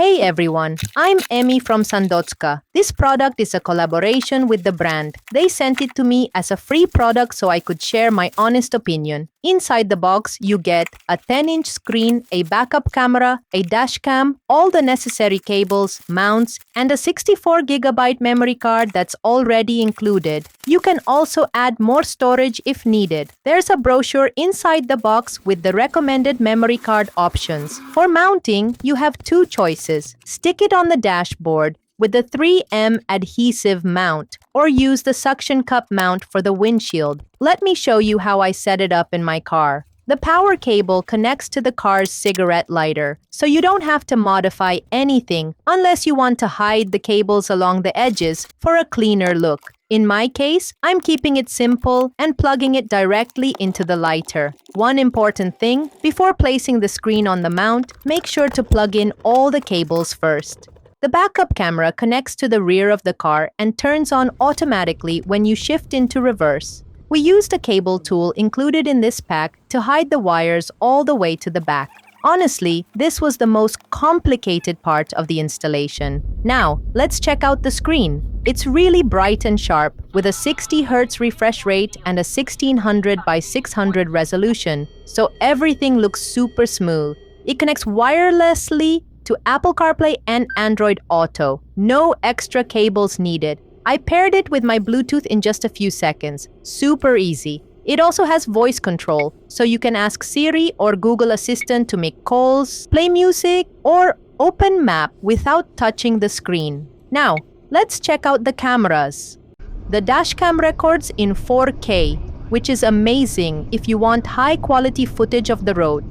Hey everyone, I'm Emmy from Sandotska. This product is a collaboration with the brand. They sent it to me as a free product so I could share my honest opinion. Inside the box, you get a 10-inch screen, a backup camera, a dash cam, all the necessary cables, mounts, and a 64GB memory card that's already included. You can also add more storage if needed. There's a brochure inside the box with the recommended memory card options. For mounting, you have two choices. Stick it on the dashboard with the 3M adhesive mount, or use the suction cup mount for the windshield. Let me show you how I set it up in my car. The power cable connects to the car's cigarette lighter, so you don't have to modify anything unless you want to hide the cables along the edges for a cleaner look. In my case, I'm keeping it simple and plugging it directly into the lighter. One important thing, before placing the screen on the mount, make sure to plug in all the cables first. The backup camera connects to the rear of the car and turns on automatically when you shift into reverse. We used a cable tool included in this pack to hide the wires all the way to the back. Honestly, this was the most complicated part of the installation. Now, let's check out the screen. It's really bright and sharp, with a 60Hz refresh rate and a 1600 by 600 resolution, so everything looks super smooth. It connects wirelessly to Apple CarPlay and Android Auto. No extra cables needed. I paired it with my Bluetooth in just a few seconds. Super easy. It also has voice control, so you can ask Siri or Google Assistant to make calls, play music, or open map without touching the screen. Now, let's check out the cameras. The dashcam records in 4K, which is amazing if you want high-quality footage of the road.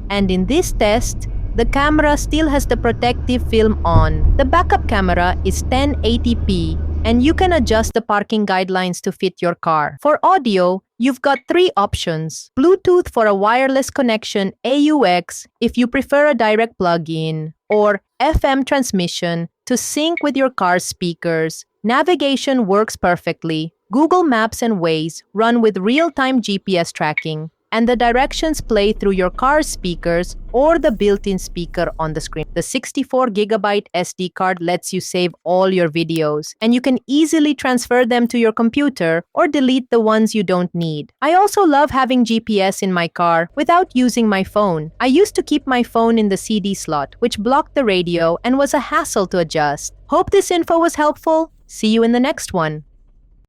And in this test, the camera still has the protective film on. The backup camera is 1080p, and you can adjust the parking guidelines to fit your car. For audio, you've got three options. Bluetooth for a wireless connection, AUX if you prefer a direct plug-in, or FM transmission to sync with your car's speakers. Navigation works perfectly. Google Maps and Waze run with real-time GPS tracking, and the directions play through your car's speakers or the built-in speaker on the screen. The 64GB SD card lets you save all your videos, and you can easily transfer them to your computer or delete the ones you don't need. I also love having GPS in my car without using my phone. I used to keep my phone in the CD slot, which blocked the radio and was a hassle to adjust. Hope this info was helpful. See you in the next one.